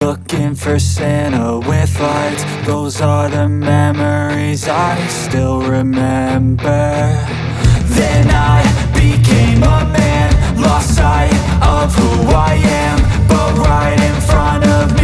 Looking for Santa with lights, those are the memories I still remember. Then I became a man, lost sight of who I am, but right in front of me